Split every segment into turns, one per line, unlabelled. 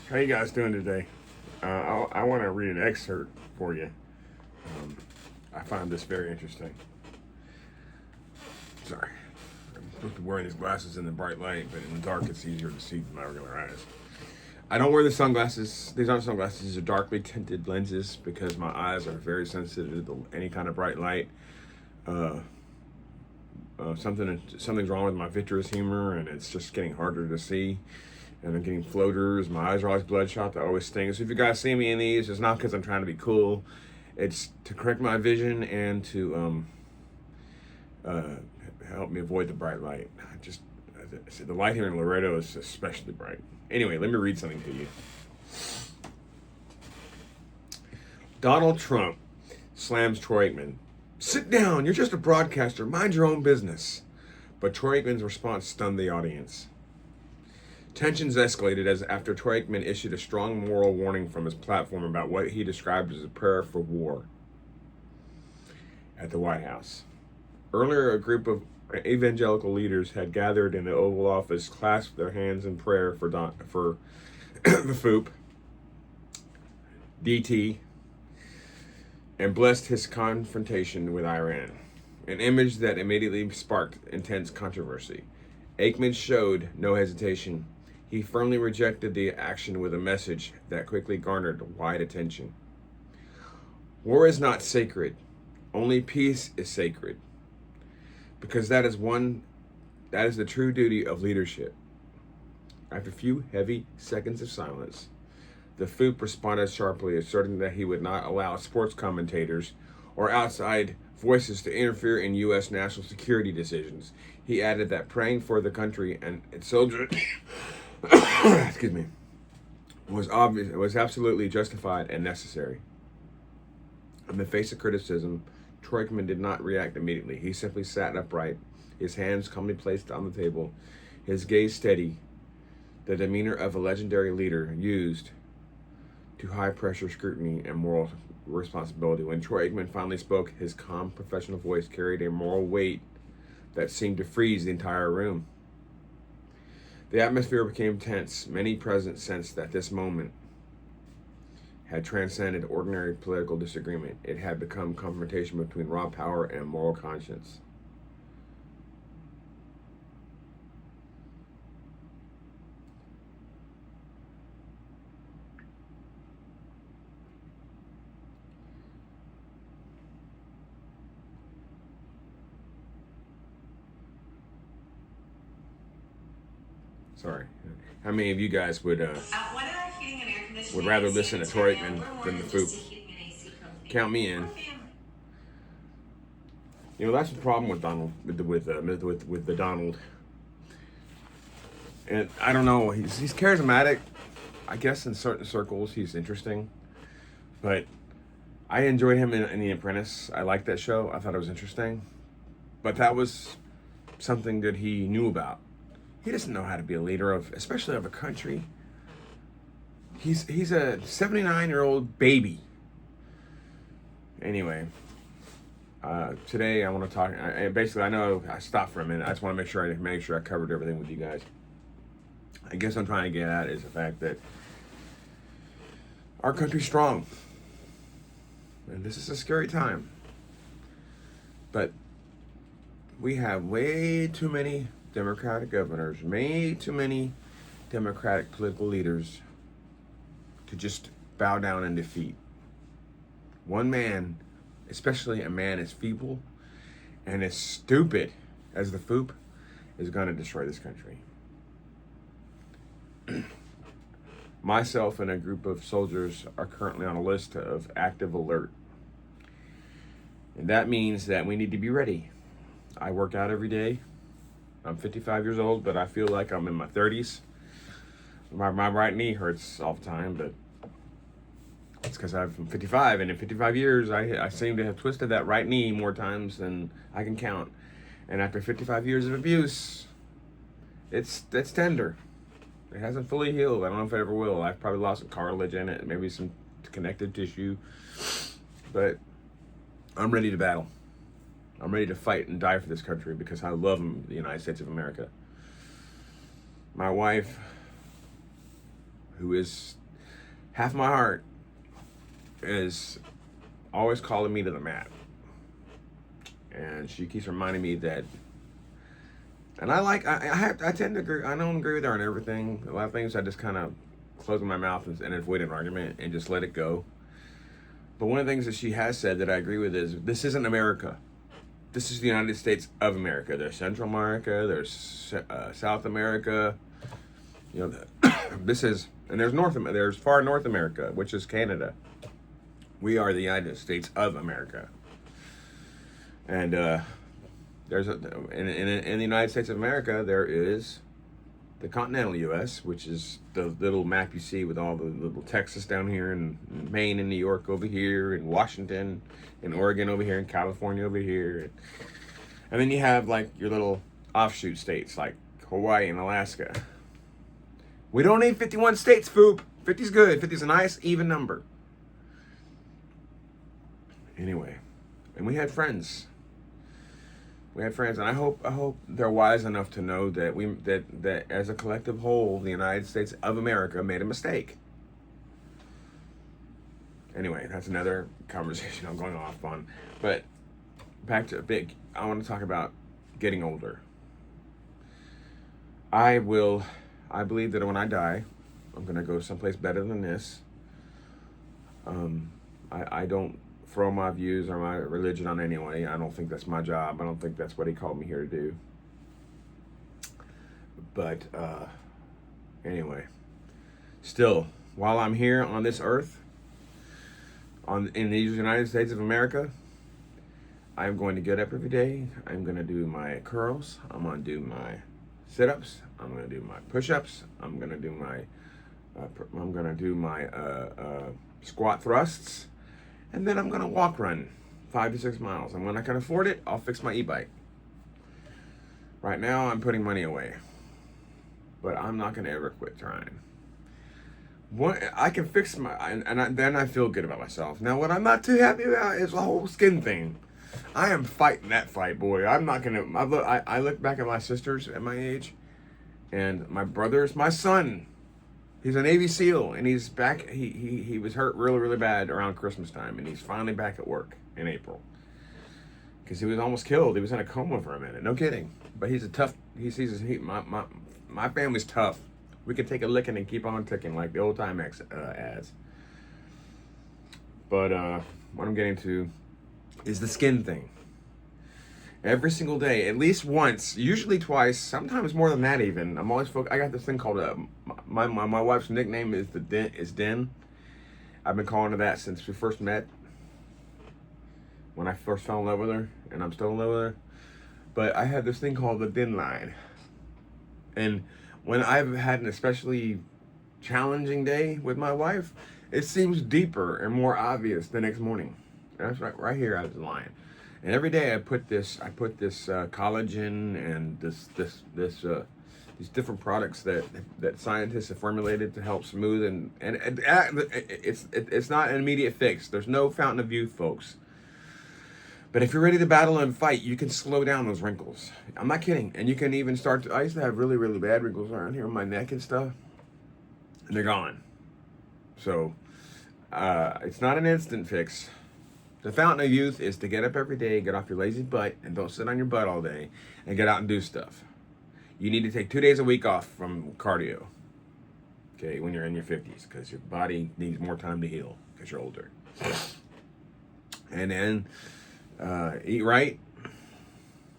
How you guys doing today? I want to read an excerpt for you. I find this very interesting. Sorry, I'm supposed to be wearing these glasses in the bright light, but in the dark it's easier to see with my regular eyes. I don't wear the sunglasses. These aren't sunglasses. These are darkly tinted lenses because my eyes are very sensitive to any kind of bright light. Something's wrong with my vitreous humor, and it's just getting harder to see. And I'm getting floaters. My eyes are always bloodshot. They always sting. So if you guys see me in these, it's not because I'm trying to be cool. It's to correct my vision and to help me avoid the bright light. The light here in Laredo is especially bright. Anyway, let me read something to you. Donald Trump slams Troy Aikman. "Sit down. You're just a broadcaster. Mind your own business." But Troy Aikman's response stunned the audience. Tensions escalated as after Troy Aikman issued a strong moral warning from his platform about what he described as a prayer for war at the White House. Earlier, a group of evangelical leaders had gathered in the Oval Office, clasped their hands in prayer for the FOOP, DT, and blessed his confrontation with Iran, an image that immediately sparked intense controversy. Aikman showed no hesitation. He firmly rejected the action with a message that quickly garnered wide attention. War is not sacred. Only peace is sacred. Because that is the true duty of leadership. After a few heavy seconds of silence, the FOOP responded sharply, asserting that he would not allow sports commentators or outside voices to interfere in U.S. national security decisions. He added that praying for the country and its soldiers excuse me, was absolutely justified and necessary. In the face of criticism, Troy Aikman did not react immediately. He simply sat upright, his hands calmly placed on the table, his gaze steady, the demeanor of a legendary leader used to high-pressure scrutiny and moral responsibility. When Troy Aikman finally spoke, his calm, professional voice carried a moral weight that seemed to freeze the entire room. The atmosphere became tense. Many present sensed that this moment had transcended ordinary political disagreement. It had become confrontation between raw power and moral conscience. Sorry. How many of you guys would rather listen to Troy Aikman than the FOOP? Count me in. You know, that's the problem with Donald, with the Donald. And I don't know, he's charismatic. I guess in certain circles he's interesting, but I enjoyed him in The Apprentice. I liked that show. I thought it was interesting, but that was something that he knew about. He doesn't know how to be a leader especially of a country. He's a 79-year-old baby. Anyway, today I want to talk. I know I stopped for a minute. I just want to make sure I covered everything with you guys. I guess I'm trying to get at is the fact that our country's strong, and this is a scary time. But we have way too many Democratic governors, way too many Democratic political leaders to just bow down in defeat. One man, especially a man as feeble and as stupid as the FOOP, is going to destroy this country. Myself and a group of soldiers are currently on a list of active alert. And that means that we need to be ready. I work out every day. I'm 55 years old, but I feel like I'm in my 30s. My right knee hurts all the time, but it's because I'm 55, and in 55 years, I seem to have twisted that right knee more times than I can count. And after 55 years of abuse, it's tender. It hasn't fully healed. I don't know if it ever will. I've probably lost some cartilage in it, maybe some connective tissue, but I'm ready to battle. I'm ready to fight and die for this country because I love the United States of America. My wife, who who is half my heart, is always calling me to the mat. And she keeps reminding me that, and I tend to agree, I don't agree with her on everything. A lot of things I just kind of close my mouth and avoid an argument and just let it go. But one of the things that she has said that I agree with is, this isn't America. This is the United States of America. There's Central America, there's South America, you know, this is, and there's far North America, which is Canada. We are the United States of America. And there's in the United States of America, there is the continental U.S., which is the little map you see with all the little Texas down here, and Maine and New York over here, and Washington and Oregon over here, and California over here. And then you have like your little offshoot states like Hawaii and Alaska. We don't need 51 states, FOOP. 50's good. 50's a nice, even number. Anyway, and we had friends. And I hope they're wise enough to know that that as a collective whole, the United States of America made a mistake. Anyway, that's another conversation I'm going off on. But back to I want to talk about getting older. I believe that when I die, I'm going to go someplace better than this. I don't throw my views or my religion on anyone. I don't think that's my job. I don't think that's what he called me here to do. But anyway, still, while I'm here on this earth, in the United States of America, I'm going to get up every day. I'm going to do my curls. I'm going to do my sit-ups. I'm going to do my push-ups. I'm going to do my squat thrusts. And then I'm going to walk run 5 to 6 miles. And when I can afford it, I'll fix my e-bike. Right now, I'm putting money away. But I'm not going to ever quit trying. I can fix then I feel good about myself. Now, what I'm not too happy about is the whole skin thing. I am fighting that fight, boy. I'm not going to... I look back at my sisters at my age. And my son... He's a Navy SEAL, and he's back. He was hurt really, really bad around Christmas time, and he's finally back at work in April. Because he was almost killed. He was in a coma for a minute. No kidding. But he's a tough. My family's tough. We could take a licking and keep on ticking like the old time ads. But what I'm getting to is the skin thing. Every single day, at least once, usually twice, sometimes more than that even. I'm always I got this thing called my wife's nickname is Den. I've been calling her that since we first met. When I first fell in love with her, and I'm still in love with her. But I have this thing called the Den line. And when I've had an especially challenging day with my wife, it seems deeper and more obvious the next morning. That's right here I have the line. And every day I put this collagen and these different products that scientists have formulated to help smooth and it's not an immediate fix. There's no fountain of youth, folks. But if you're ready to battle and fight, you can slow down those wrinkles. I'm not kidding. And you can even I used to have really, really bad wrinkles around here on my neck and stuff, and they're gone. So it's not an instant fix. The fountain of youth is to get up every day, get off your lazy butt, and don't sit on your butt all day, and get out and do stuff. You need to take 2 days a week off from cardio, okay, when you're in your 50s, because your body needs more time to heal, because you're older. And then eat right.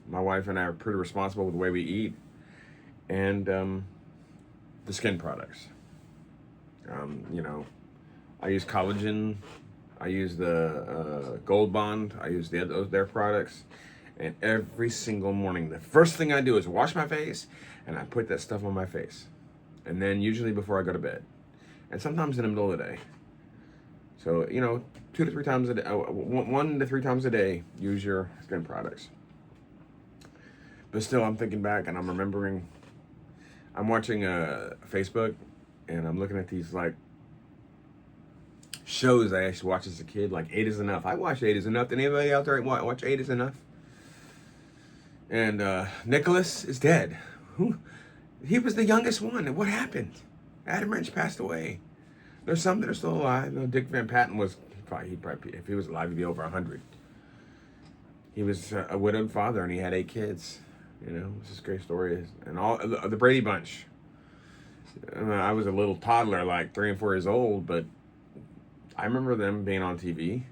My wife and I are pretty responsible with the way we eat. And the skin products. I use collagen. I use the Gold Bond. I use their products. And every single morning, the first thing I do is wash my face, and I put that stuff on my face. And then usually before I go to bed. And sometimes in the middle of the day. So, 2 to 3 times a day, 1 to 3 times a day, use your skin products. But still, I'm thinking back and I'm remembering, I'm watching Facebook, and I'm looking at these, shows I actually watched as a kid, like 8 is Enough. I watched 8 is Enough. Did anybody out there watch 8 is Enough? And Nicholas is dead. He was the youngest one. And what happened? Adam Rich passed away. There's some that are still alive. You know, Dick Van Patten was probably if he was alive, he'd be over 100. He was a widowed father, and he had 8 kids. You know, it's just a great story. And all the Brady Bunch. I was a little toddler, like 3 and 4 years old, but I remember them being on TV.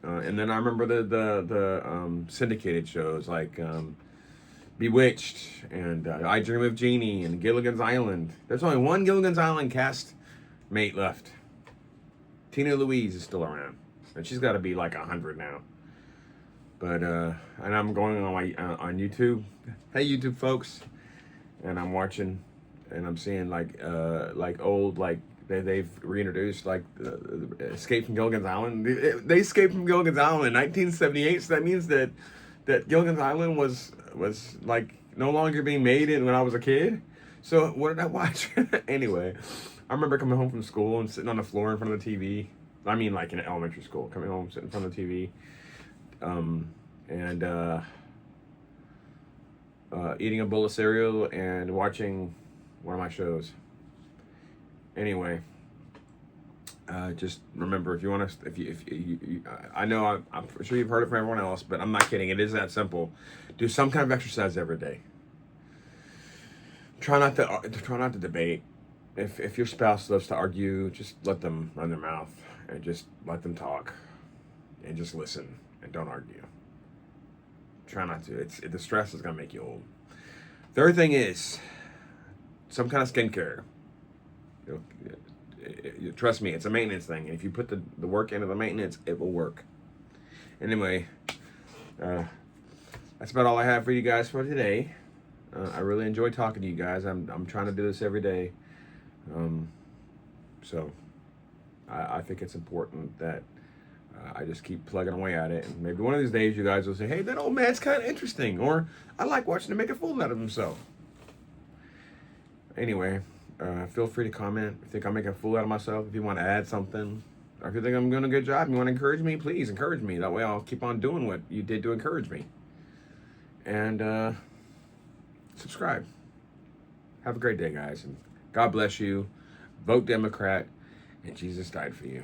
And then I remember the syndicated shows like Bewitched and I Dream of Jeannie and Gilligan's Island. There's only one Gilligan's Island cast mate left. Tina Louise is still around, and she's got to be like 100 now. But and I'm going on my on YouTube. Hey YouTube folks, and I'm watching, and I'm seeing like old they've reintroduced like Escape from Gilligan's Island. They escaped from Gilligan's Island in 1978, so that means that Gilligan's Island was like no longer being made when I was a kid. So what did I watch? Anyway, I remember coming home from school and sitting on the floor in front of the TV. I mean, like in elementary school, coming home, sitting in front of the TV, and eating a bowl of cereal and watching one of my shows. Anyway, just remember, if you want to, if you I know I'm sure you've heard it from everyone else, but I'm not kidding. It is that simple. Do some kind of exercise every day. Try not to debate. If your spouse loves to argue, just let them run their mouth and just let them talk, and just listen and don't argue. Try not to. The stress is gonna make you old. Third thing is some kind of skincare. Trust me, it's a maintenance thing. And if you put the work into the maintenance, it will work. Anyway, that's about all I have for you guys for today. I really enjoy talking to you guys. I'm trying to do this every day. So I think it's important that I just keep plugging away at it. And maybe one of these days you guys will say, hey, that old man's kind of interesting. Or I like watching him make a fool out of himself. Anyway, feel free to comment. If you think I'm making a fool out of myself, if you want to add something, or if you think I'm doing a good job and you want to encourage me, please encourage me. That way I'll keep on doing what you did to encourage me. And subscribe. Have a great day, guys. And God bless you. Vote Democrat. And Jesus died for you.